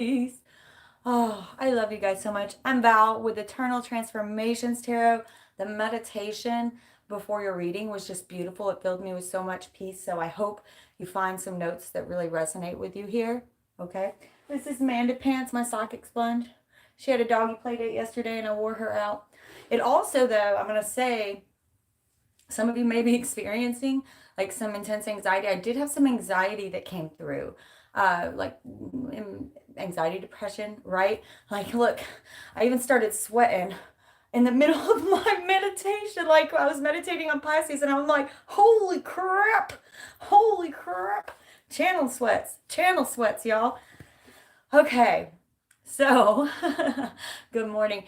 Pisces. Oh, I love you guys so much. I'm Val with Eternal Transformations Tarot. The meditation before your reading was just beautiful. It filled me with so much peace. So I hope you find some notes that really resonate with you here. Okay. This is Amanda Pants, my psychic sponge. She had a doggy play date yesterday and I wore her out. It also, though, I'm going to say, some of you may be experiencing like some intense anxiety. I did have some anxiety that came through, like anxiety, depression, right? Like, look, I even started sweating in the middle of my meditation. Like, I was meditating on Pisces and I'm like, holy crap, channel sweats, y'all. Okay. So, good morning.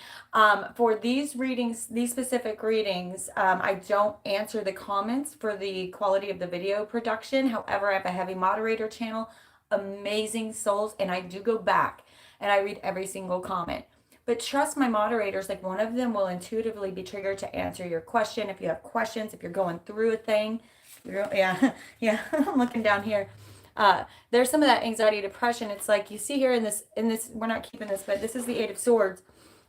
For these readings, these specific readings, I don't answer the comments for the quality of the video production. However, I have a heavy moderator channel, amazing souls, and I do go back and I read every single comment. But trust my moderators, like one of them will intuitively be triggered to answer your question. If you have questions, if you're going through a thing, yeah, I'm looking down here. There's some of that anxiety, depression. It's like you see here in this, we're not keeping this, but this is the Eight of Swords.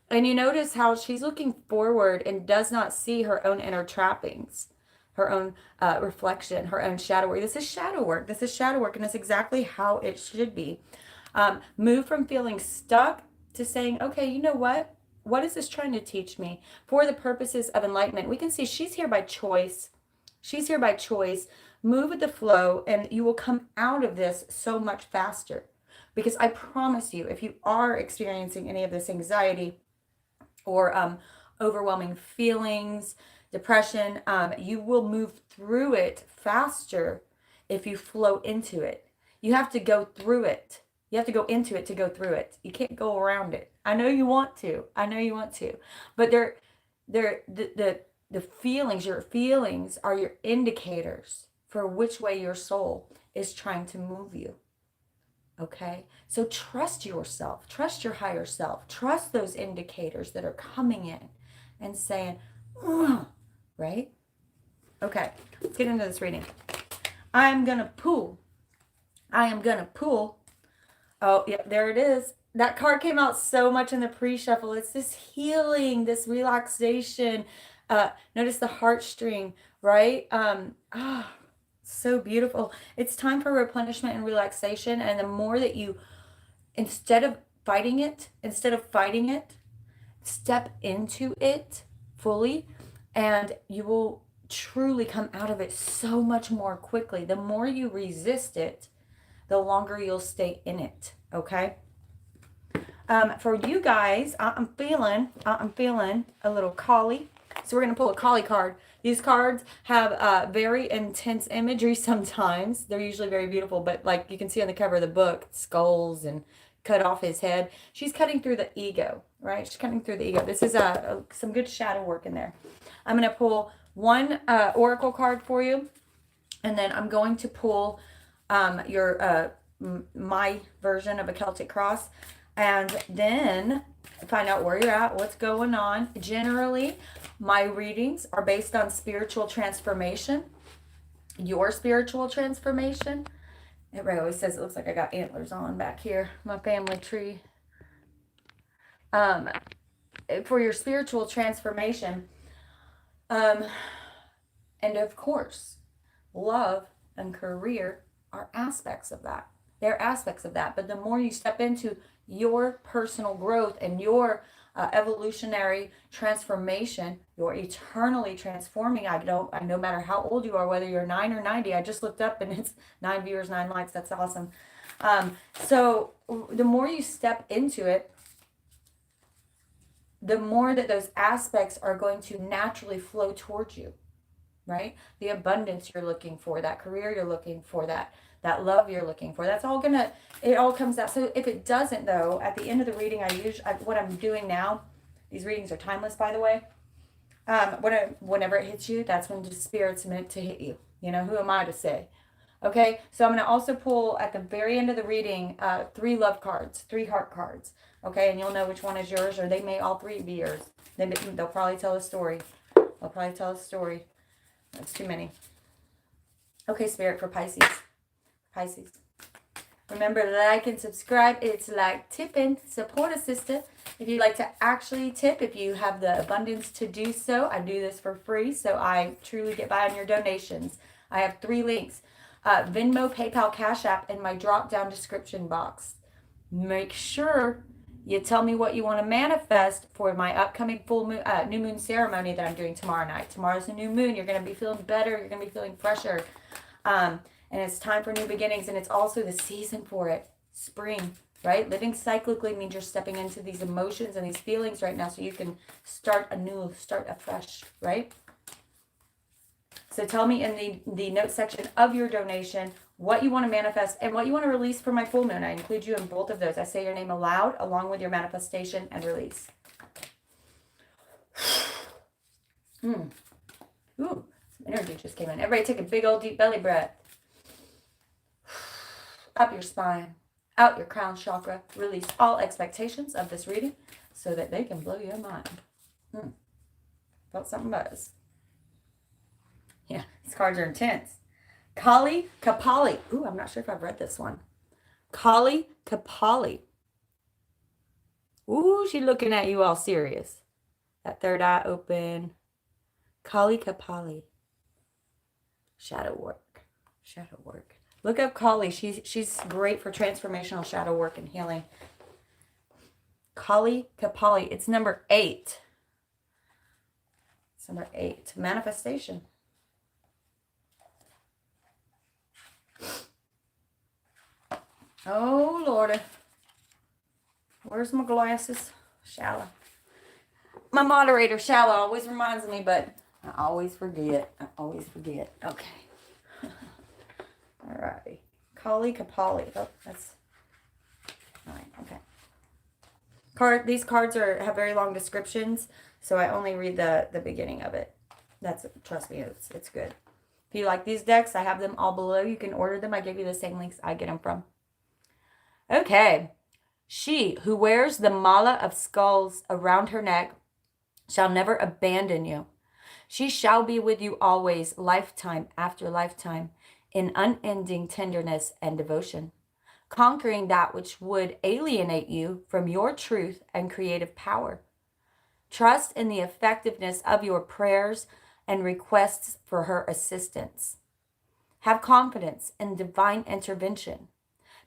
And you notice how she's looking forward and does not see her own inner trappings, her own reflection, her own shadow work. This is shadow work. This is shadow work, and it's exactly how it should be. Move from feeling stuck to saying, okay, you know what? What is this trying to teach me? For the purposes of enlightenment, we can see she's here by choice. She's here by choice. Move with the flow, and you will come out of this so much faster. Because I promise you, if you are experiencing any of this anxiety or overwhelming feelings, depression, you will move through it faster if you flow into it. You have to go through it. You have to go into it to go through it. You can't go around it. I know you want to. But the feelings, your feelings are your indicators for which way your soul is trying to move you. Okay? So trust yourself. Trust your higher self. Trust those indicators that are coming in and saying, right? Okay, let's get into this reading. I am going to pull. Oh, yeah, there it is. That card came out so much in the pre-shuffle. It's this healing, this relaxation. Notice the heartstring, right? So beautiful. It's time for replenishment and relaxation. And the more that you, instead of fighting it, step into it fully, and you will truly come out of it so much more quickly. The more you resist it, the longer you'll stay in it. Okay. For you guys, I'm feeling a little collie. So we're going to pull a collie card. These cards have very intense imagery sometimes. They're usually very beautiful, but like you can see on the cover of the book, skulls and cut off his head. She's cutting through the ego, right? She's cutting through the ego. This is some good shadow work in there. I'm going to pull one oracle card for you, and then I'm going to pull my version of a Celtic cross, and then find out where you're at, what's going on. Generally, my readings are based on spiritual transformation, your spiritual transformation. Everybody always says it looks like I got antlers on back here, my family tree. For your spiritual transformation, and of course, love and career are aspects of that. They're aspects of that. But the more you step into your personal growth and your evolutionary transformation, you're eternally transforming. No matter how old you are, whether you're 9 or 90, I just looked up and it's 9 viewers, 9 likes. That's awesome. So the more you step into it, the more that those aspects are going to naturally flow towards you, right? The abundance you're looking for, that career you're looking for, that love you're looking for, that's all it all comes out. So if it doesn't, though, at the end of the reading, what I'm doing now, these readings are timeless, by the way. Whenever it hits you, that's when the spirit's meant to hit you. You know, who am I to say? Okay, so I'm going to also pull at the very end of the reading 3 love cards, 3 heart cards. Okay, and you'll know which one is yours, or they may all 3 be yours. They'll probably tell a story. That's too many. Okay, Spirit, for Pisces. Remember to like and subscribe. It's like tipping. Support a sister. If you'd like to actually tip, if you have the abundance to do so, I do this for free. So I truly get by on your donations. I have 3 links. Venmo, PayPal, Cash App, and my drop-down description box. Make sure you tell me what you want to manifest for my upcoming full moon, new moon ceremony that I'm doing tomorrow night. Tomorrow's a new moon. You're going to be feeling better. You're going to be feeling fresher. And it's time for new beginnings, and it's also the season for it. Spring, right? Living cyclically means you're stepping into these emotions and these feelings right now so you can start anew, start afresh, right? So tell me in the note section of your donation what you want to manifest and what you want to release for my full moon. I include you in both of those. I say your name aloud along with your manifestation and release. Ooh, some energy just came in. Everybody take a big old deep belly breath. Up your spine, out your crown chakra. Release all expectations of this reading so that they can blow your mind. Felt something buzz. Yeah, these cards are intense. Kali Kapali. Ooh, I'm not sure if I've read this one. Kali Kapali. Ooh, she's looking at you all serious. That third eye open. Kali Kapali. Shadow work. Shadow work. Look up Kali. She's great for transformational shadow work and healing. Kali Kapali. It's number 8. It's number 8. Manifestation. Oh, Lord. Where's my glasses? Shallow. My moderator, Shallow, always reminds me, but I always forget. Okay. All right. Kali Kapali. Oh, that's... All right, okay. These cards have very long descriptions, so I only read the beginning of it. Trust me, it's good. If you like these decks, I have them all below. You can order them. I give you the same links I get them from. Okay. She who wears the mala of skulls around her neck shall never abandon you. She shall be with you always, lifetime after lifetime, in unending tenderness and devotion, conquering that which would alienate you from your truth and creative power. Trust in the effectiveness of your prayers and requests for her assistance. Have confidence in divine intervention.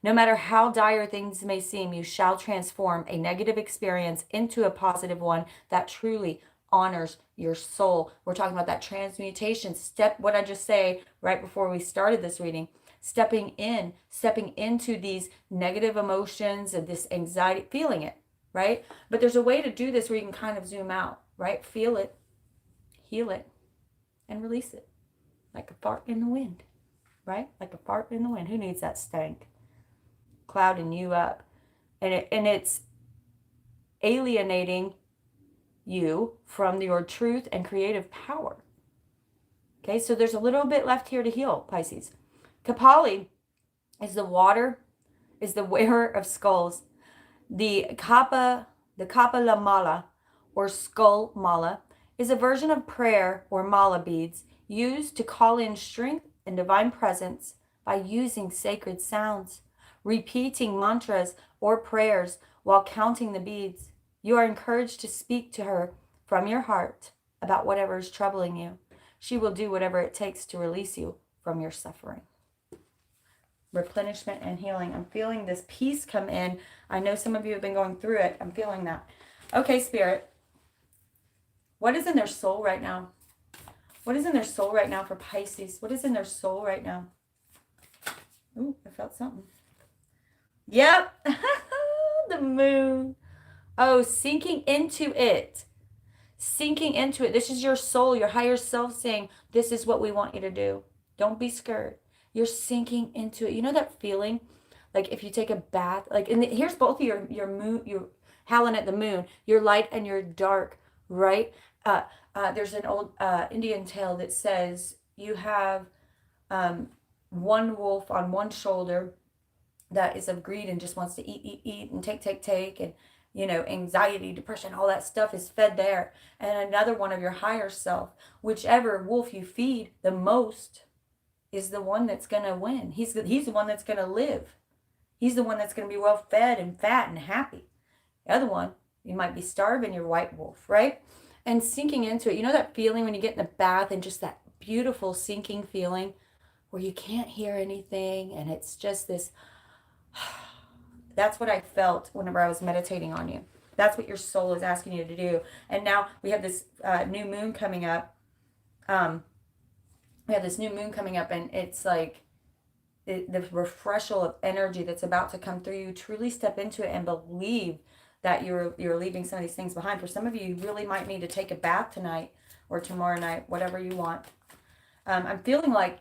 No matter how dire things may seem, you shall transform a negative experience into a positive one that truly honors your soul. We're talking about that transmutation step. What I just say right before we started this reading, stepping into these negative emotions and this anxiety, feeling it, right? But there's a way to do this where you can kind of zoom out, right? Feel it, heal it, and release it like a fart in the wind, right? Like a fart in the wind. Who needs that stank? Clouding you up. And it's alienating you from your truth and creative power. Okay, so there's a little bit left here to heal, Pisces. Kapali is the wearer of skulls. The Kappa La Mala, or skull mala, is a version of prayer or mala beads used to call in strength and divine presence by using sacred sounds, repeating mantras or prayers while counting the beads. You are encouraged to speak to her from your heart about whatever is troubling you. She will do whatever it takes to release you from your suffering. Replenishment and healing. I'm feeling this peace come in. I know some of you have been going through it. I'm feeling that. Okay, Spirit. What is in their soul right now? What is in their soul right now for Pisces? What is in their soul right now? Ooh, I felt something. Yep. The moon. Oh, sinking into it. Sinking into it. This is your soul, your higher self saying, this is what we want you to do. Don't be scared. You're sinking into it. You know that feeling? Like if you take a bath, like, and here's both of your moon, you're howling at the moon, your light and your dark, right? There's an old Indian tale that says you have one wolf on one shoulder that is of greed and just wants to eat and take, and anxiety, depression, all that stuff is fed there. And another one of your higher self, whichever wolf you feed the most is the one that's going to win. He's the one that's going to live. He's the one that's going to be well fed and fat and happy. The other one, you might be starving your white wolf, right? And sinking into it. You know that feeling when you get in the bath and just that beautiful sinking feeling where you can't hear anything and it's just this. That's what I felt whenever I was meditating on you. That's what your soul is asking you to do. And now we have this new moon coming up. We have this new moon coming up, and it's like the refreshal of energy that's about to come through you. Truly step into it and believe that you're leaving some of these things behind. For some of you, you really might need to take a bath tonight or tomorrow night, whatever you want. I'm feeling like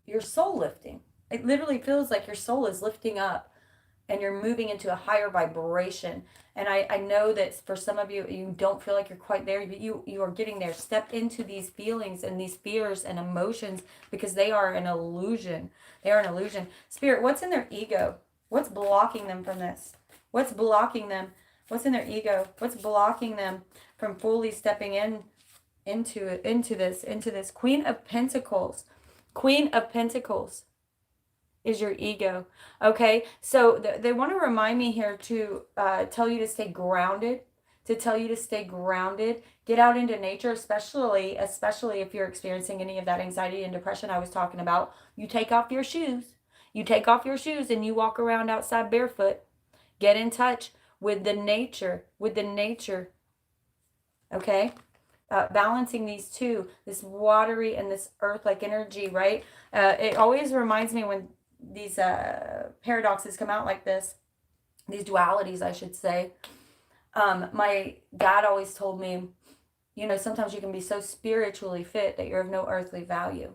your soul lifting. It literally feels like your soul is lifting up and you're moving into a higher vibration. And I know that for some of you, you don't feel like you're quite there, but you are getting there. Step into these feelings and these fears and emotions because they are an illusion. They are an illusion. Spirit, what's in their ego? What's blocking them from this? What's blocking them? What's in their ego? What's blocking them from fully stepping into this? Queen of Pentacles. Queen of Pentacles is your ego. Okay, so they want to remind me here to tell you to stay grounded, Get out into nature, especially if you're experiencing any of that anxiety and depression I was talking about. You take off your shoes and you walk around outside barefoot. Get in touch with the nature, okay? Balancing these two, this watery and this earth-like energy, right? It always reminds me when these paradoxes come out like this, these dualities, I should say. My dad always told me, sometimes you can be so spiritually fit that you're of no earthly value,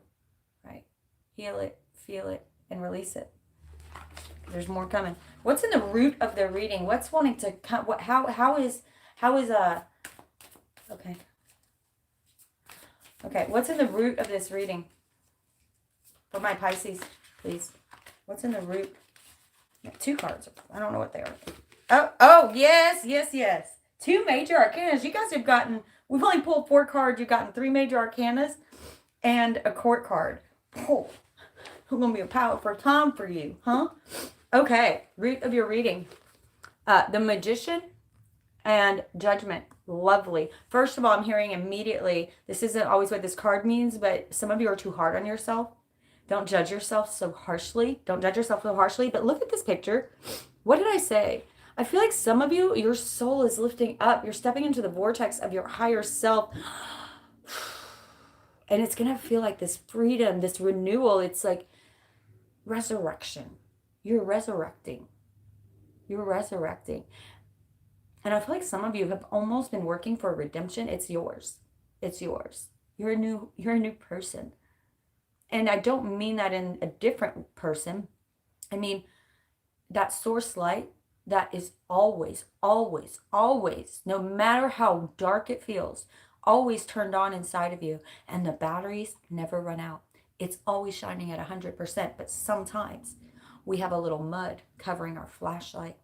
right? Heal it, feel it, and release it. There's more coming. What's in the root of their reading? What's wanting to come? How is okay. Okay, what's in the root of this reading? For my Pisces, please. What's in the root? 2 cards. I don't know what they are. Oh, yes. 2 major arcanas. You guys have gotten, we've only pulled 4 cards. You've gotten 3 major arcanas and a court card. Oh, it's going to be a powerful time for you, huh? Okay, root of your reading. The Magician and Judgment. Lovely. First of all, I'm hearing immediately, this isn't always what this card means, but some of you are too hard on yourself. Don't judge yourself so harshly. But look at this picture. What did I say? I feel like some of you, your soul is lifting up. You're stepping into the vortex of your higher self. And it's going to feel like this freedom, this renewal. It's like resurrection. You're resurrecting. And I feel like some of you have almost been working for redemption. It's yours. You're a new person. And I don't mean that in a different person. I mean that source light that is always, no matter how dark it feels, always turned on inside of you. And the batteries never run out. It's always shining at 100%. But sometimes we have a little mud covering our flashlight.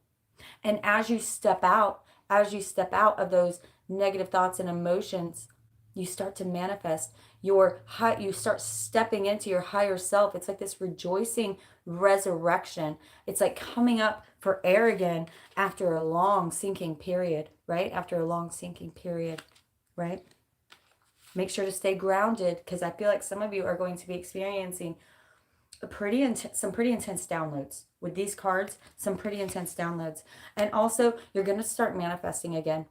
And as you step out of those negative thoughts and emotions, you start to manifest you start stepping into your higher self. It's like this rejoicing resurrection. It's like coming up for air again after a long sinking period, right? Right? Make sure to stay grounded because I feel like some of you are going to be experiencing some pretty intense downloads with these cards, some pretty intense downloads. And also, you're going to start manifesting again.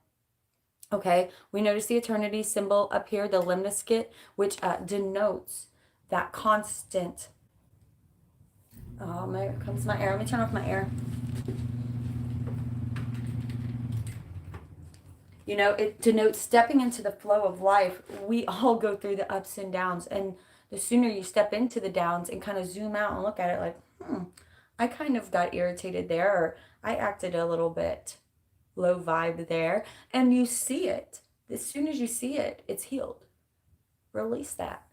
Okay, we notice the eternity symbol up here, the lemniscate, which denotes that constant. Oh, here comes my air. Let me turn off my air. It denotes stepping into the flow of life. We all go through the ups and downs. And the sooner you step into the downs and kind of zoom out and look at it like, I kind of got irritated there, or I acted a little bit low vibe there, and you see it. As soon as you see it, it's healed. Release that.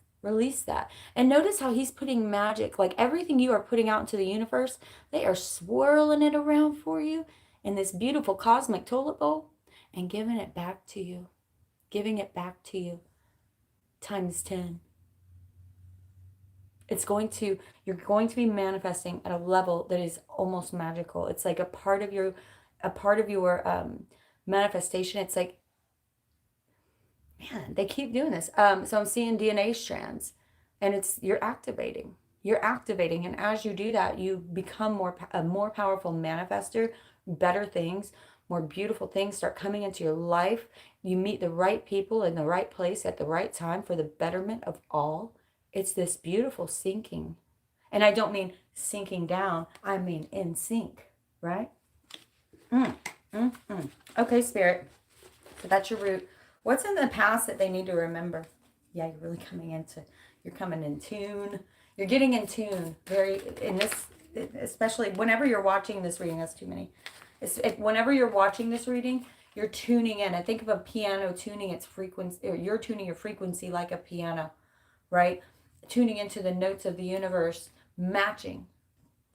And notice how he's putting magic, like everything you are putting out into the universe, they are swirling it around for you in this beautiful cosmic toilet bowl and giving it back to you times 10. you're going to be manifesting at a level that is almost magical. It's like a part of your manifestation. It's like, man, they keep doing this. So I'm seeing DNA strands, and you're activating. You're activating, and as you do that, you become a more powerful manifester. Better things, more beautiful things start coming into your life. You meet the right people in the right place at the right time for the betterment of all. It's this beautiful syncing, and I don't mean sinking down. I mean in sync, right? Okay, Spirit. So that's your root. What's in the past that they need to remember? Yeah, you're really you're coming in tune. You're getting in tune. Especially whenever you're watching this reading, that's too many. Whenever you're watching this reading, you're tuning in. I think of a piano tuning its frequency, or you're tuning your frequency like a piano, right? Tuning into the notes of the universe, matching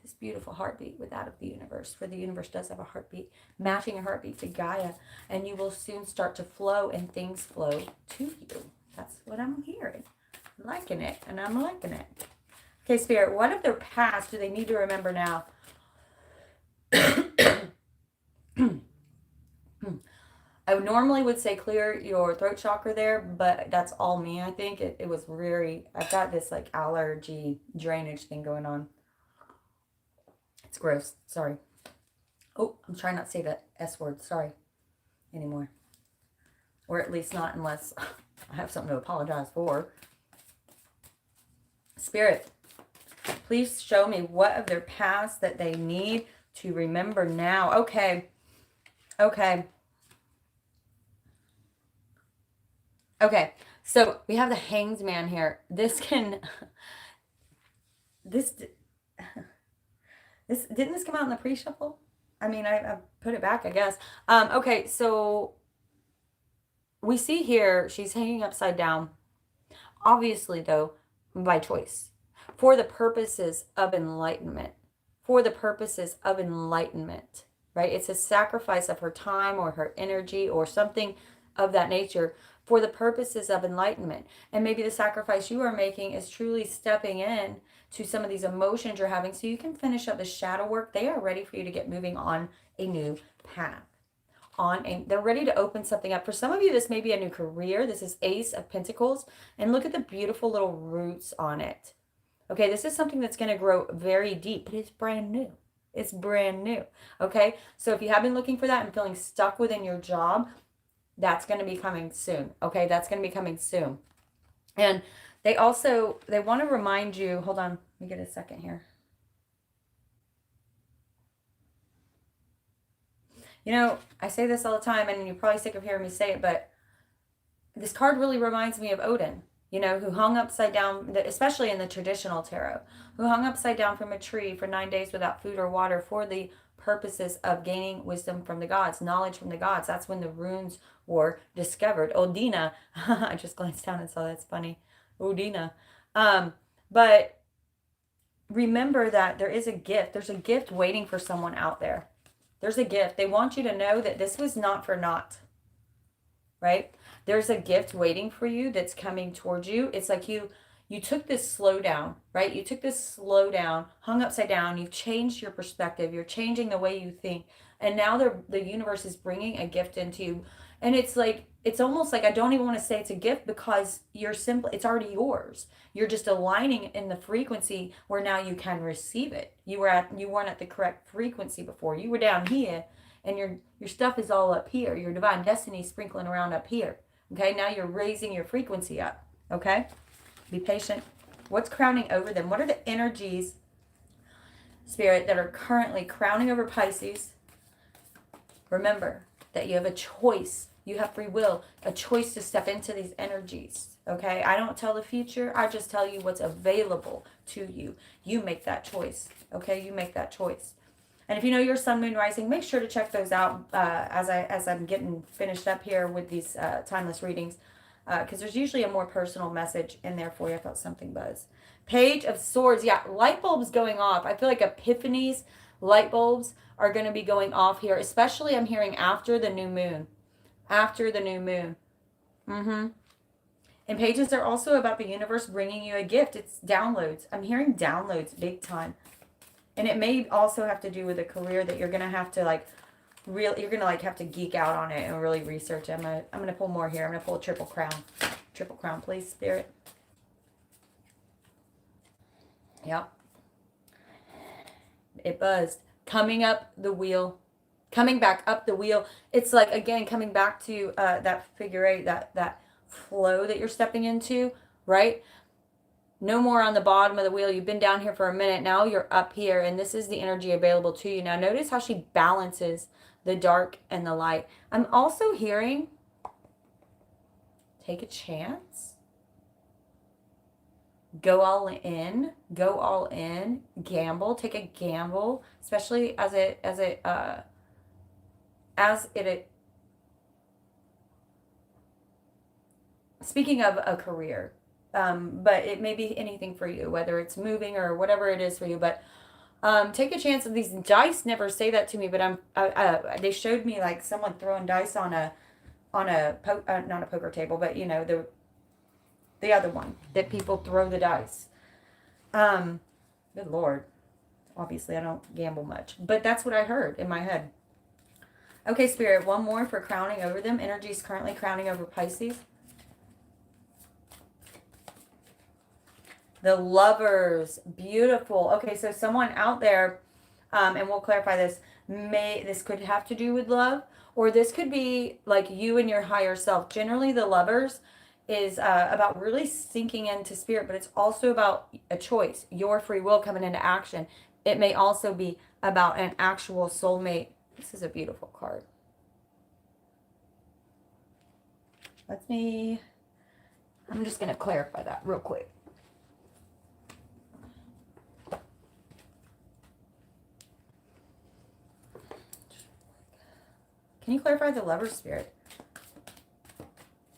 this beautiful heartbeat with that of the universe, for the universe does have a heartbeat, matching a heartbeat to Gaia, and you will soon start to flow, and things flow to you. That's what I'm hearing. I'm liking it, and I'm liking it. Okay, Spirit, what of their past do they need to remember now? I normally would say clear your throat chakra there, but that's all me, I think. It was very, I've got this like allergy drainage thing going on. It's gross. Sorry. Oh, I'm trying not to say the S word. Sorry. Anymore. Or at least not unless I have something to apologize for. Spirit, please show me what of their past that they need to remember now. Okay. Okay. Okay. So we have the Hanged Man here. Didn't this come out in the pre-shuffle? I mean, I put it back, I guess. Okay, so we see here she's hanging upside down. Obviously, though, by choice. For the purposes of enlightenment. For the purposes of enlightenment, right? It's a sacrifice of her time or her energy or something of that nature for the purposes of enlightenment. And maybe the sacrifice you are making is truly stepping in to some of these emotions you're having so you can finish up the shadow work. They are ready for you to get moving on a new path. They're ready to open something up. For some of you, this may be a new career. This is Ace of Pentacles. And look at the beautiful little roots on it. Okay, this is something that's going to grow very deep, but it's brand new. It's brand new. Okay, so if you have been looking for that and feeling stuck within your job, that's going to be coming soon. Okay, that's going to be coming soon. And they want to remind you, hold on, let me get a second here. You know, I say this all the time, and you're probably sick of hearing me say it, but this card really reminds me of Odin, you know, who hung upside down, especially in the traditional tarot, who hung upside down from a tree for 9 days without food or water for the purposes of gaining wisdom from the gods, knowledge from the gods. That's when the runes were discovered. Odina, I just glanced down and saw that's funny. Odina. But remember that there is a gift. There's a gift waiting for someone out there. There's a gift. They want you to know that this was not for naught, right? There's a gift waiting for you that's coming towards you. It's like you took this slow down, right? You took this slow down, hung upside down. You've changed your perspective. You're changing the way you think. And now the universe is bringing a gift into you. And it's almost like I don't even want to say it's a gift because it's already yours. You're just aligning in the frequency where now you can receive it. You weren't at the correct frequency before. You were down here and your stuff is all up here. Your divine destiny is sprinkling around up here. Okay, now you're raising your frequency up. Okay, be patient. What's crowning over them? What are the energies, Spirit, that are currently crowning over Pisces? Remember that you have a choice. You have free will, a choice to step into these energies. Okay, I don't tell the future. I just tell you what's available to you. You make that choice. Okay, you make that choice. And if you know your sun, moon, rising, make sure to check those out as I'm getting finished up here with these timeless readings, because there's usually a more personal message in there for you. I felt something buzz. Page of Swords. Yeah, light bulbs going off. I feel like epiphanies, light bulbs are going to be going off here, especially I'm hearing after the new moon. After the new moon. And pages are also about the universe bringing you a gift. It's downloads. I'm hearing downloads big time. And it may also have to do with a career that you're going to have to like you're going to like have to geek out on it and really research it. I'm going to pull more here. I'm going to pull a triple crown. Triple crown, please, Spirit. Yep. It buzzed. Coming up the wheel. Coming back up the wheel. It's like, again, coming back to that figure eight, that flow that you're stepping into, right? No more on the bottom of the wheel. You've been down here for a minute. Now you're up here, and this is the energy available to you. Now notice how she balances the dark and the light. I'm also hearing, take a chance. Go all in. Go all in. Gamble. Take a gamble, especially as it speaking of a career, but it may be anything for you, whether it's moving or whatever it is for you. But take a chance. These dice never say that to me, but they showed me like someone throwing dice on a not a poker table, but you know, the other one that people throw the dice. Good Lord. Obviously, I don't gamble much, but that's what I heard in my head. Okay, Spirit, one more for crowning over them. Energy is currently crowning over Pisces. The Lovers, beautiful. Okay, so someone out there, and we'll clarify this, this could have to do with love, or this could be like you and your higher self. Generally, the Lovers is about really sinking into spirit, but it's also about a choice, your free will coming into action. It may also be about an actual soulmate. This is a beautiful card. I'm just going to clarify that real quick. Can you clarify the Lovers, Spirit?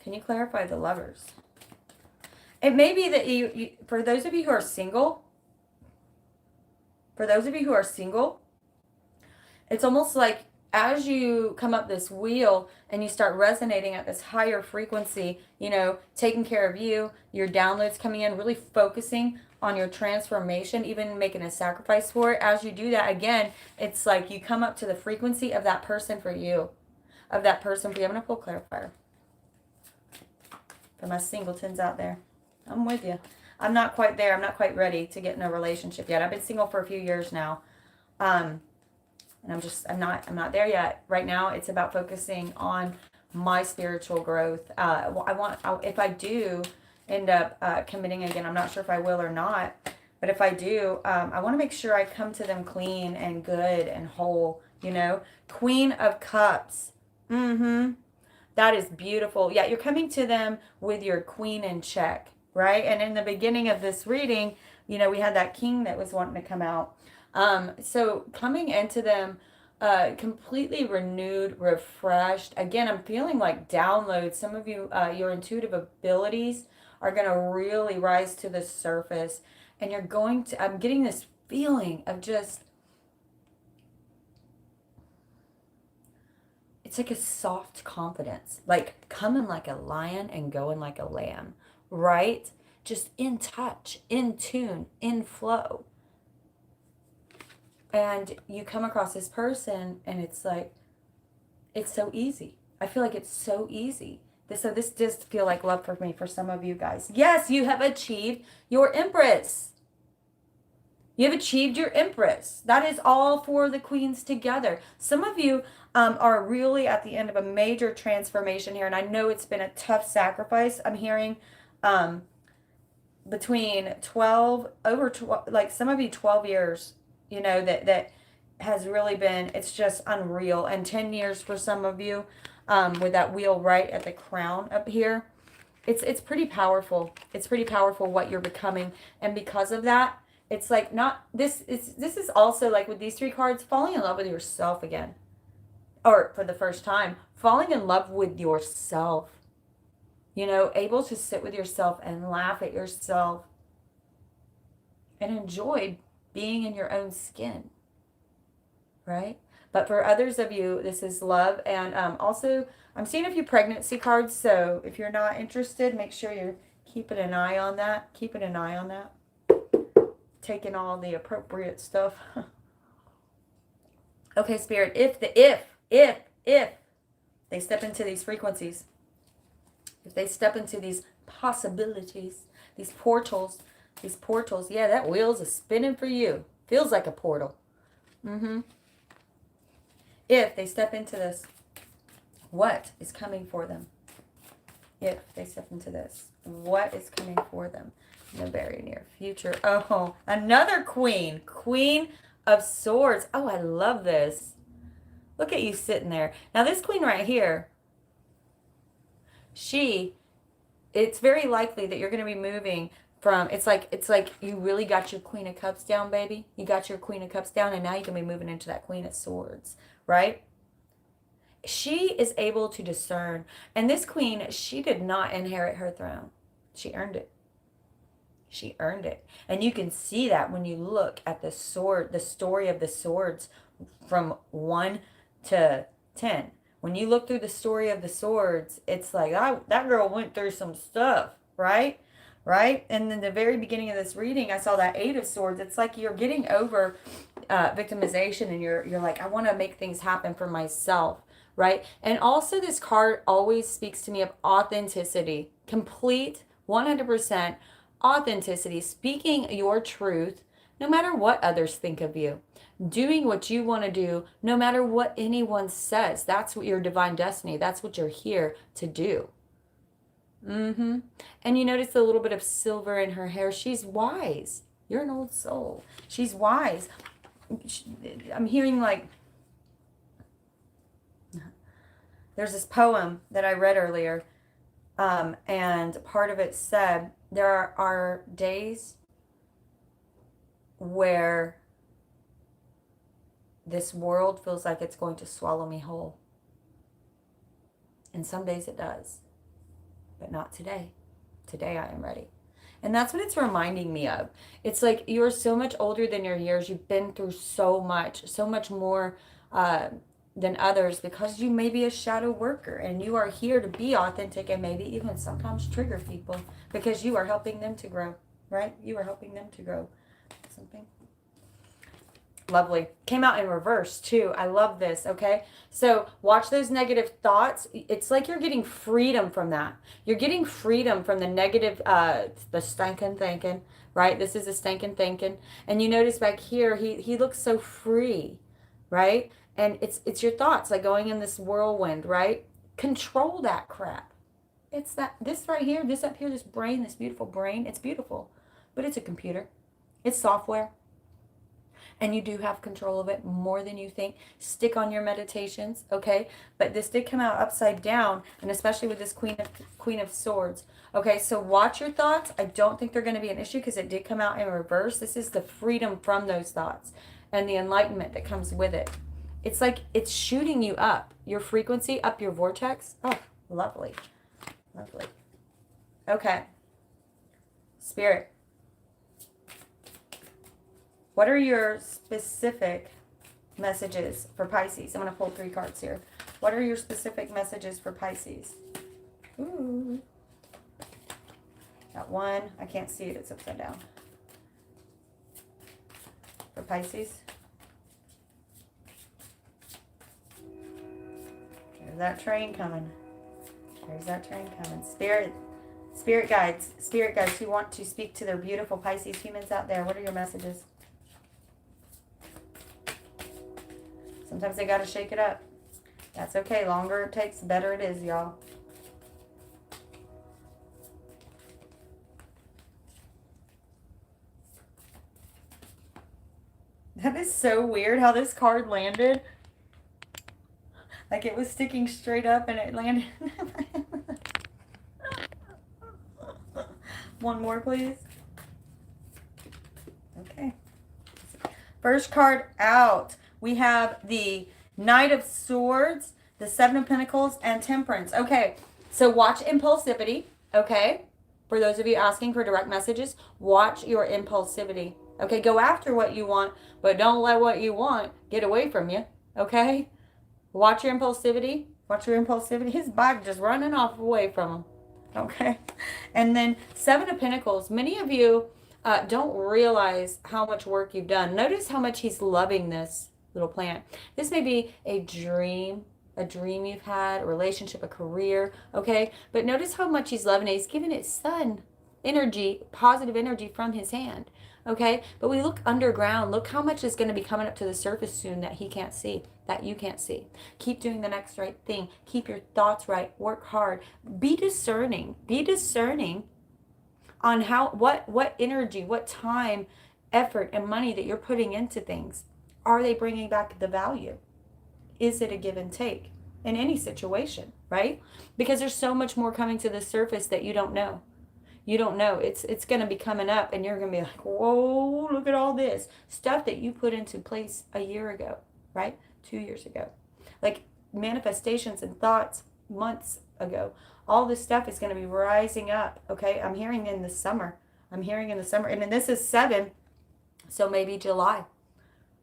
Can you clarify the Lovers? It may be that you for those of you who are single, it's almost like as you come up this wheel and you start resonating at this higher frequency, you know, taking care of you, your downloads coming in, really focusing on your transformation, even making a sacrifice for it. As you do that, again, it's like you come up to the frequency of that person for you. I'm going to pull clarifier. For my singletons out there. I'm with you. I'm not quite there. I'm not quite ready to get in a relationship yet. I've been single for a few years now. And I'm not there yet. Right now, it's about focusing on my spiritual growth. If I do end up committing again, I'm not sure if I will or not, but if I do, I want to make sure I come to them clean and good and whole, you know. Queen of Cups. That is beautiful. Yeah, you're coming to them with your queen in check, right? And in the beginning of this reading, you know, we had that king that was wanting to come out. So coming into them completely renewed, refreshed. Again, I'm feeling like downloads. Some of you, your intuitive abilities are going to really rise to the surface. And I'm getting this feeling of just, it's like a soft confidence, like coming like a lion and going like a lamb, right? Just in touch, in tune, in flow. And you come across this person and it's like, it's so easy. I feel like it's so easy. So this does feel like love for me, for some of you guys. Yes, you have achieved your Empress. You have achieved your Empress. That is all for the queens together. Some of you are really at the end of a major transformation here. And I know it's been a tough sacrifice. I'm hearing between 12, like some of you 12 years, you know, that has really been, it's just unreal. And 10 years for some of you with that wheel right at the crown up here. It's pretty powerful. It's pretty powerful what you're becoming. And because of that, it's like this is also like with these three cards, falling in love with yourself again. Or for the first time, falling in love with yourself. You know, able to sit with yourself and laugh at yourself. And enjoy being in your own skin. Right? But for others of you, this is love. And also, I'm seeing a few pregnancy cards. So if you're not interested, make sure you're keeping an eye on that. Keeping an eye on that. Taking all the appropriate stuff. Okay, Spirit, if they step into these frequencies, if they step into these possibilities, these portals, yeah, that wheels is spinning for you. Feels like a portal. If they step into this, what is coming for them? If they step into this, what is coming for them in the very near future? Oh, another queen. Queen of Swords. Oh, I love this. Look at you sitting there. Now, this queen right here, it's very likely that you're going to be moving from, it's like you really got your Queen of Cups down, baby. You got your Queen of Cups down, and now you're going to be moving into that Queen of Swords, right? She is able to discern. And this queen, she did not inherit her throne. She earned it. She earned it. And you can see that when you look at the story of the swords from 1 to 10. When you look through the story of the swords, it's like, that girl went through some stuff, right? Right? And in the very beginning of this reading, I saw that 8 of Swords. It's like you're getting over victimization, and you're like, I want to make things happen for myself, right? And also, this card always speaks to me of authenticity, complete 100% authenticity, speaking your truth, no matter what others think of you, doing what you want to do, no matter what anyone says. That's what your divine destiny. That's what you're here to do. And you notice a little bit of silver in her hair. She's wise. You're an old soul. She's wise. I'm hearing like, there's this poem that I read earlier, and part of it said, there are days where this world feels like it's going to swallow me whole. And some days it does. But not today. Today I am ready. And that's what it's reminding me of. It's like you're so much older than your years. You've been through so much more than others, because you may be a shadow worker, and you are here to be authentic, and maybe even sometimes trigger people because you are helping them to grow, right? You are helping them to grow. Something lovely. Came out in reverse too. I love this. Okay. So watch those negative thoughts. It's like you're getting freedom from that. You're getting freedom from the negative, the stinking thinking, right? This is a stinking thinking. And you notice back here, he looks so free, right? And it's your thoughts like going in this whirlwind, right? Control that crap. It's this right here, this up here, this brain, this beautiful brain. It's beautiful, but it's a computer. It's software. And you do have control of it more than you think. Stick on your meditations, okay? But this did come out upside down, and especially with this Queen of Swords. Okay, so watch your thoughts. I don't think they're going to be an issue because it did come out in reverse. This is the freedom from those thoughts and the enlightenment that comes with it. It's like it's shooting you up, your frequency, up your vortex. Oh, lovely. Lovely. Okay. Spirit. What are your specific messages for Pisces? I'm going to pull 3 cards here. What are your specific messages for Pisces? Ooh. Got 1. I can't see it. It's upside down. For Pisces. There's that train coming. There's that train coming. Spirit guides who want to speak to their beautiful Pisces humans out there. What are your messages? Sometimes they got to shake it up. That's okay. Longer it takes, better it is, y'all. That is so weird how this card landed. Like it was sticking straight up and it landed. One more, please. Okay. First card out. We have the Knight of Swords, the 7 of Pentacles, and Temperance. Okay, so watch impulsivity, okay? For those of you asking for direct messages, watch your impulsivity. Okay, go after what you want, but don't let what you want get away from you. Okay? Watch your impulsivity. Watch your impulsivity. His bike just running off away from him. Okay? And then Seven of Pentacles. Many of you don't realize how much work you've done. Notice how much he's loving this little plant. This may be a dream you've had, a relationship, a career, okay? But notice how much he's loving it. He's giving it sun energy, positive energy from his hand, okay? But we look underground. Look how much is going to be coming up to the surface soon that he can't see, that you can't see. Keep doing the next right thing. Keep your thoughts right. Work hard. Be discerning. Be discerning on what energy, what time, effort, and money that you're putting into things. Are they bringing back the value? Is it a give and take in any situation, right? Because there's so much more coming to the surface that you don't know. You don't know. It's going to be coming up, and you're going to be like, whoa, look at all this stuff that you put into place a year ago, right? 2 years ago. Like manifestations and thoughts months ago. All this stuff is going to be rising up, okay? I'm hearing in the summer. And then this is 7, so maybe July,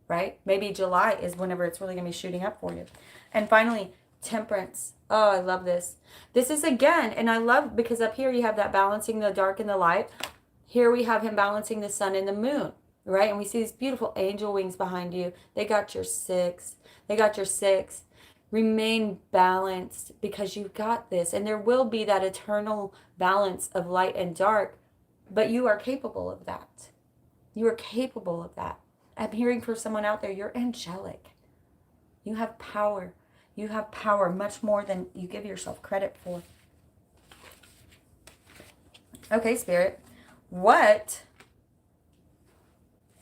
right? Maybe July is whenever it's really going to be shooting up for you. And finally, Temperance. Oh, I love this. This is again, and I love because up here you have that balancing the dark and the light. Here we have him balancing the sun and the moon, right? And we see these beautiful angel wings behind you. They got your 6. They got your 6. Remain balanced because you've got this. And there will be that eternal balance of light and dark, but you are capable of that. You are capable of that. I'm hearing for someone out there, you're angelic. You have power. You have power much more than you give yourself credit for. Okay, Spirit.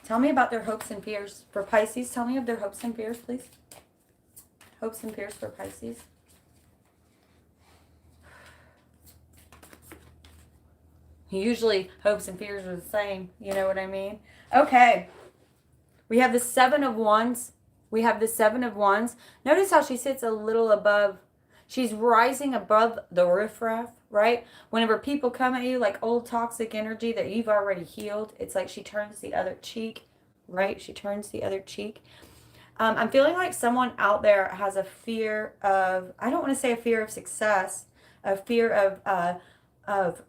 Tell me about their hopes and fears for Pisces. Tell me of their hopes and fears, please. Hopes and fears for Pisces. Usually hopes and fears are the same. You know what I mean? Okay. We have the 7 of Wands. We have the 7 of Wands. Notice how she sits a little above. She's rising above the riffraff, right? Whenever people come at you like old toxic energy that you've already healed, it's like she turns the other cheek, right? She turns the other cheek. I'm feeling like someone out there has a fear of, I don't want to say a fear of success, a fear of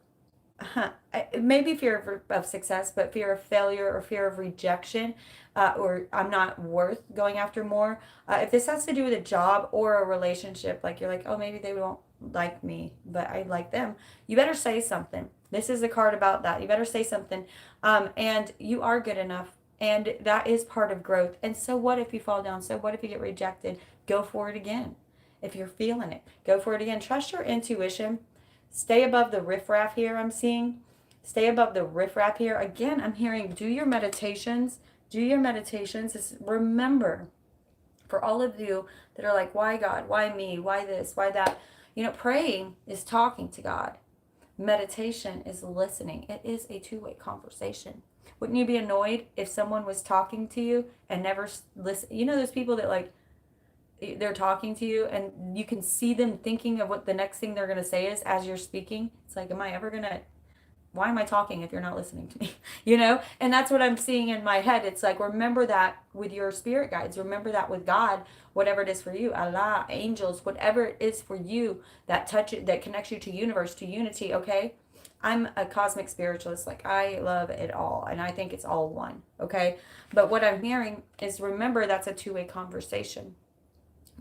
maybe fear of success, but fear of failure or fear of rejection, or I'm not worth going after more. If this has to do with a job or a relationship, like you're like, oh, maybe they won't like me, but I like them. You better say something. This is a card about that. You better say something. And you are good enough. And that is part of growth. And so what if you fall down? So what if you get rejected? Go for it again. If you're feeling it, go for it again. Trust your intuition. Stay above the riffraff here, I'm seeing. Stay above the riffraff here. Again, I'm hearing do your meditations. Do your meditations. Remember, for all of you that are like, why God? Why me? Why this? Why that? You know, praying is talking to God. Meditation is listening. It is a two-way conversation. Wouldn't you be annoyed if someone was talking to you and never listen? You know those people that like, they're talking to you and you can see them thinking of what the next thing they're going to say is as you're speaking. It's like, why am I talking if you're not listening to me? You know? And that's what I'm seeing in my head. It's like, remember that with your spirit guides. Remember that with God, whatever it is for you, Allah, angels, whatever it is for you that connects you to universe, to unity, okay? I'm a cosmic spiritualist. Like, I love it all. And I think it's all one, okay? But what I'm hearing is remember that's a two-way conversation.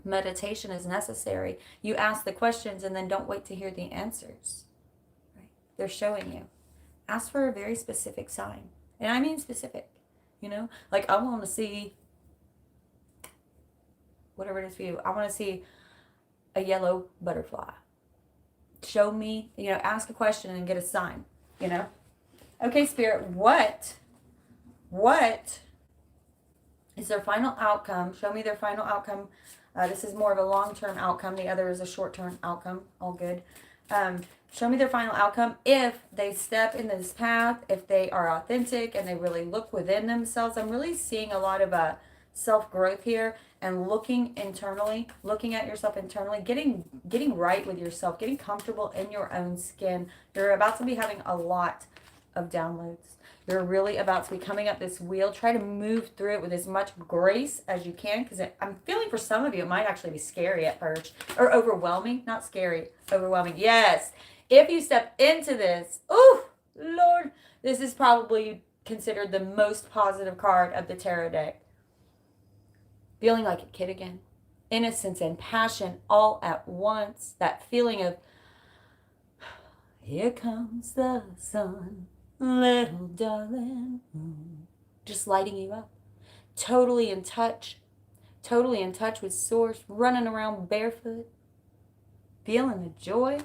Meditation is necessary. You ask the questions and then don't wait to hear the answers. Right? They're showing you. Ask for a very specific sign. And I mean specific. You know? Like, I want to see whatever it is for you. I want to see a yellow butterfly. Show me, you know, ask a question and get a sign, you know? Okay, Spirit, what is their final outcome? Show me their final outcome. This is more of a long-term outcome. The other is a short-term outcome. All good. Show me their final outcome if they step in this path, if they are authentic and they really look within themselves. I'm really seeing a lot of self-growth here and looking internally, looking at yourself internally, getting right with yourself, getting comfortable in your own skin. You're about to be having a lot of downloads. You're really about to be coming up this wheel. Try to move through it with as much grace as you can, because I'm feeling for some of you, it might actually be scary at first. Or overwhelming. Not scary. Overwhelming. Yes. If you step into this, oh, Lord, this is probably considered the most positive card of the tarot deck. Feeling like a kid again. Innocence and passion all at once. That feeling of, here comes the sun, little darling. Just lighting you up. Totally in touch. Totally in touch with source. Running around barefoot. Feeling the joy.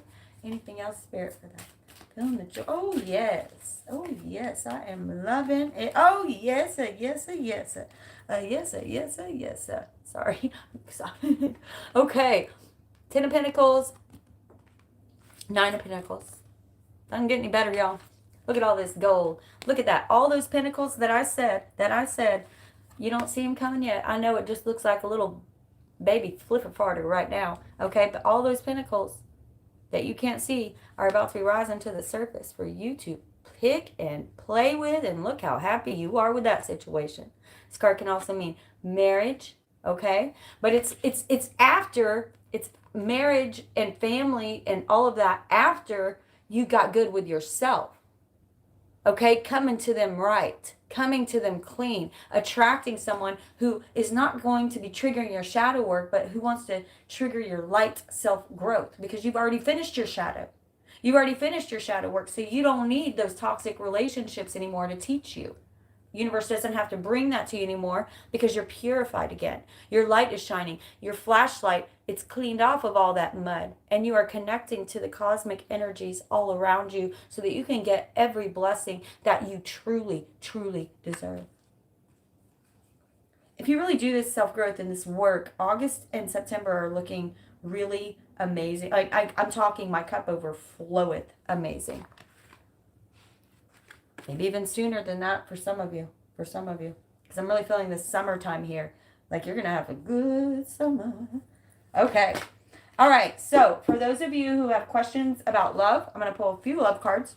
Anything else, Spirit, for that? Feeling the joy. Oh, yes. Oh, yes. I am loving it. Oh, yes. Yes. Yes. Yes. Yes. Yes. Sorry. Okay. 10 of Pentacles. 9 of Pentacles. Doesn't get any better, y'all. Look at all this gold. Look at that. All those pentacles that I said, you don't see them coming yet. I know it just looks like a little baby flipper-farter right now. Okay, but all those pentacles that you can't see are about to be rising to the surface for you to pick and play with, and look how happy you are with that situation. This card can also mean marriage, okay? But it's after, it's marriage and family and all of that after you got good with yourself. Okay, coming to them right, coming to them clean, attracting someone who is not going to be triggering your shadow work, but who wants to trigger your light self-growth, because you've already finished your shadow. You've already finished your shadow work, so you don't need those toxic relationships anymore to teach you. Universe doesn't have to bring that to you anymore, because you're purified again. Your light is shining. Your flashlight, it's cleaned off of all that mud, and you are connecting to the cosmic energies all around you so that you can get every blessing that you truly, truly deserve. If you really do this self-growth and this work, August and September are looking really amazing. I'm talking my cup overfloweth amazing. Maybe even sooner than that for some of you. Because I'm really feeling this summertime here. Like you're going to have a good summer. Okay. All right. So for those of you who have questions about love, I'm going to pull a few love cards.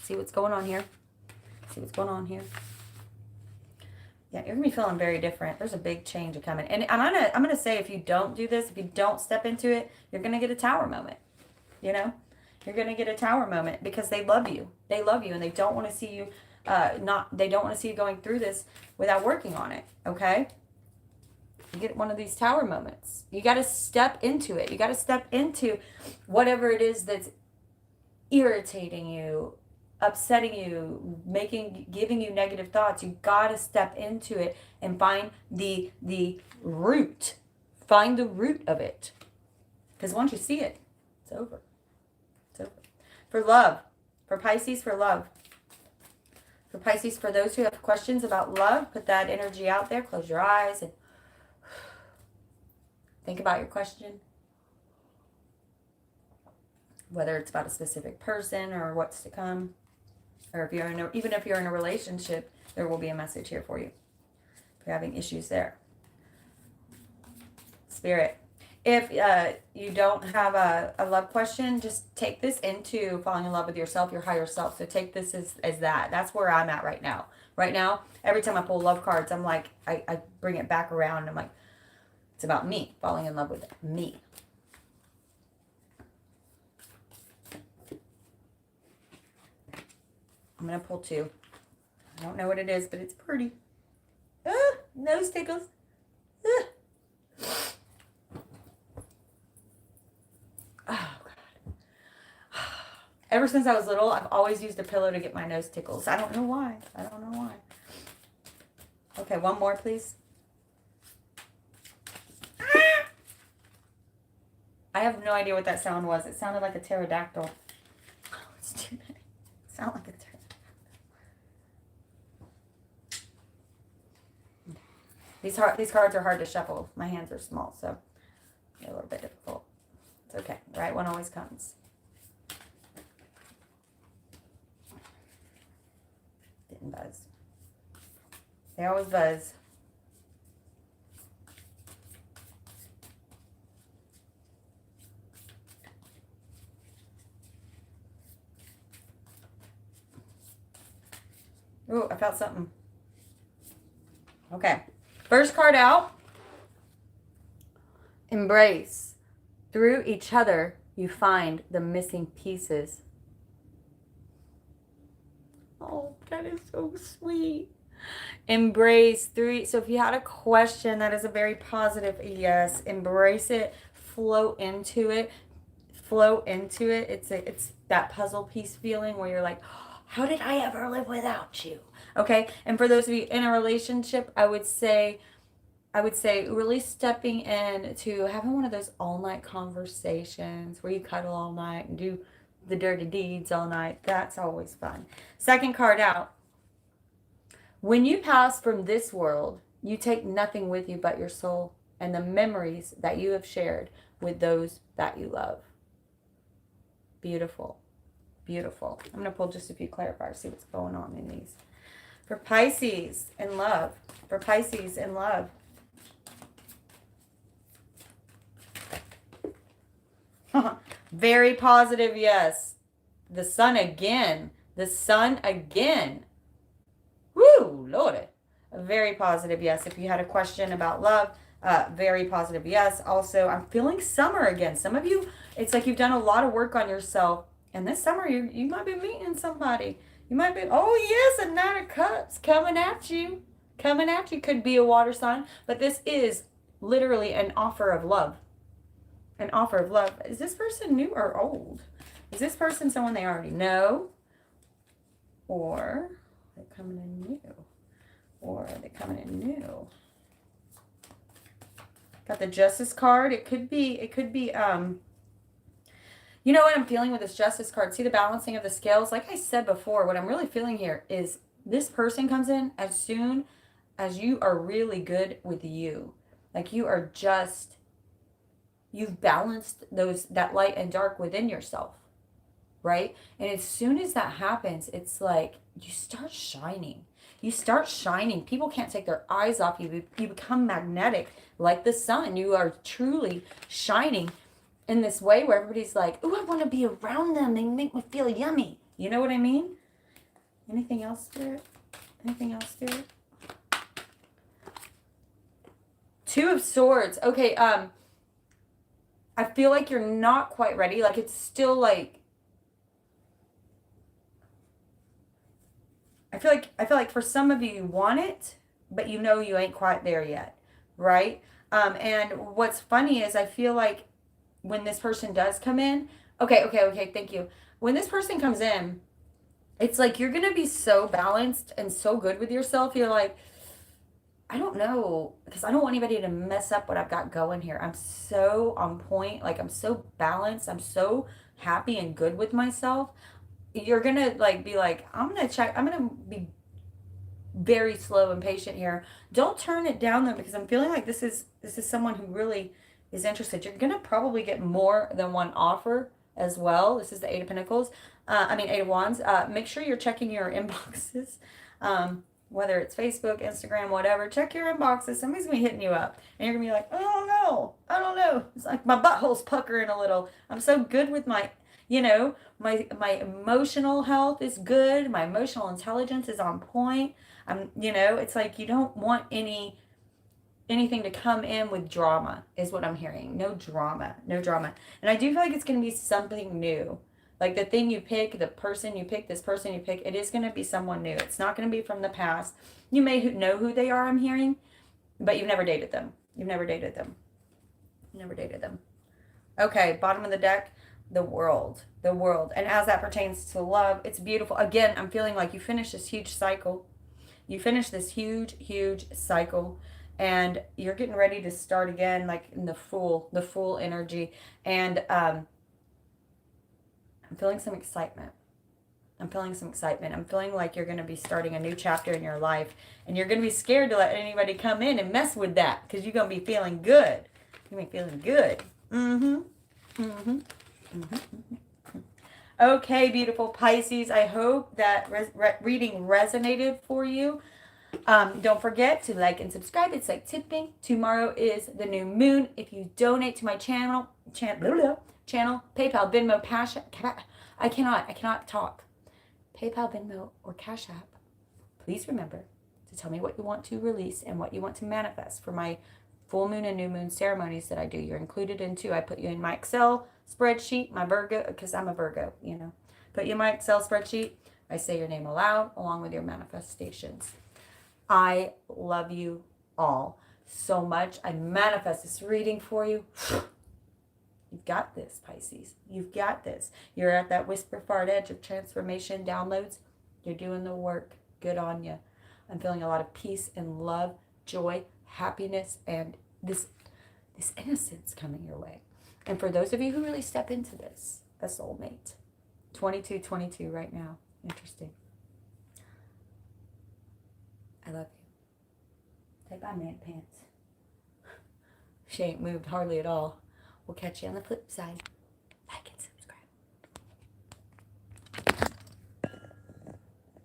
See what's going on here. Yeah, you're going to be feeling very different. There's a big change coming. And I'm going to say, if you don't do this, if you don't step into it, you're going to get a tower moment. You know? You're going to get a tower moment, because they love you. They love you, and they don't want to see you they don't want to see you going through this without working on it, okay? You get one of these tower moments. You got to step into it. You got to step into whatever it is that's irritating you, upsetting you, giving you negative thoughts. You got to step into it and find the root. Find the root of it. Because once you see it, it's over. For love, for Pisces, for love. For Pisces, for those who have questions about love, put that energy out there. Close your eyes and think about your question. Whether it's about a specific person or what's to come. Or if you're even if you're in a relationship, there will be a message here for you. If you're having issues there. Spirit. If you don't have a love question, just take this into falling in love with yourself, your higher self. So take this as that. That's where I'm at right now. Right now, every time I pull love cards, I'm like, I bring it back around. And I'm like, it's about me, falling in love with me. I'm going to pull 2. I don't know what it is, but it's pretty. Nose tickles. Oh, God. Ever since I was little, I've always used a pillow to get my nose tickles. I don't know why. Okay, one more, please. I have no idea what that sound was. It sounded like a pterodactyl. Oh, it's too many. It sounded like a pterodactyl. These cards are hard to shuffle. My hands are small, so they're a little bit difficult. It's okay. The right one always comes. Didn't buzz. They always buzz. Ooh, I felt something. Okay. First card out. Embrace. Through each other, you find the missing pieces. Oh, that is so sweet. Embrace through. So if you had a question, that is a very positive yes. Embrace it. Flow into it. Flow into it. It's that puzzle piece feeling where you're like, oh, how did I ever live without you? Okay. And for those of you in a relationship, I would say really stepping in to having one of those all night conversations where you cuddle all night and do the dirty deeds all night. That's always fun. Second card out. When you pass from this world, you take nothing with you but your soul and the memories that you have shared with those that you love. Beautiful. Beautiful. I'm going to pull just a few clarifiers, see what's going on in these. For Pisces in love. For Pisces in love. Very positive, yes. The sun again. The sun again. Woo, Lordy. A very positive yes. If you had a question about love, very positive yes. Also, I'm feeling summer again. Some of you, it's like you've done a lot of work on yourself. And this summer, you might be meeting somebody. You might be, oh yes, a Knight of Cups coming at you. Coming at you. Could be a water sign. But this is literally an offer of love. An offer of love. Is this person new or old? Is this person someone they already know? Or they're coming in new? Or are they coming in new? Got the Justice card. It could be, you know what I'm feeling with this Justice card? See the balancing of the scales? Like I said before, what I'm really feeling here is this person comes in as soon as you are really good with you. Like you are just, you've balanced that light and dark within yourself, right? And as soon as that happens, it's like you start shining. You start shining. People can't take their eyes off you. You become magnetic like the sun. You are truly shining in this way where everybody's like, ooh, I want to be around them. They make me feel yummy. You know what I mean? Anything else, Spirit? Anything else, Spirit? Two of Swords. Okay, I feel like you're not quite ready. Like it's still like, I feel like for some of you want it, but you know you ain't quite there yet, right? And what's funny is I feel like when this person does come in, okay, thank you. When this person comes in, it's like you're going to be so balanced and so good with yourself. You're like, I don't know, because I don't want anybody to mess up what I've got going here. I'm so on point. Like I'm so balanced. I'm so happy and good with myself. You're going to like be like, I'm going to be very slow and patient here. Don't turn it down though, because I'm feeling like this is someone who really is interested. You're going to probably get more than one offer as well. This is the Eight of Pentacles. Eight of Wands. Make sure you're checking your inboxes. Whether it's Facebook, Instagram, whatever, check your inboxes. Somebody's going to be hitting you up. And you're going to be like, I don't know. It's like my butthole's puckering a little. I'm so good with my, my emotional health is good. My emotional intelligence is on point. It's like you don't want anything to come in with drama is what I'm hearing. No drama. And I do feel like it's going to be something new. Like the thing you pick, the person you pick, this person you pick, it is going to be someone new. It's not going to be from the past. You may know who they are, I'm hearing, but you've never dated them. Never dated them. Okay, bottom of the deck, the world. And as that pertains to love, it's beautiful. Again, I'm feeling like you finished this huge cycle. And you're getting ready to start again, like in the full energy. And I'm feeling some excitement. I'm feeling like you're going to be starting a new chapter in your life. And you're going to be scared to let anybody come in and mess with that. Because you're going to be feeling good. Okay, beautiful Pisces. I hope that reading resonated for you. Don't forget to like and subscribe. It's like tipping. Tomorrow is the new moon. If you donate to my channel, PayPal, Venmo, Cash App. I cannot talk. PayPal, Venmo, or Cash App. please remember to tell me what you want to release and what you want to manifest for my full moon and new moon ceremonies that I do. You're included in too. I put you in my Excel spreadsheet, my Virgo, because I'm a Virgo, you know. Put you in my Excel spreadsheet. I say your name aloud along with your manifestations. I love you all so much. I manifest this reading for you. You've got this, Pisces. You've got this. You're at that whisper fart edge of transformation downloads. You're doing the work. Good on you. I'm feeling a lot of peace and love, joy, happiness, and this innocence coming your way. And for those of you who really step into this, a soulmate. 2222 right now. Interesting. I love you. Say bye, man pants. She ain't moved hardly at all. We'll catch you on the flip side.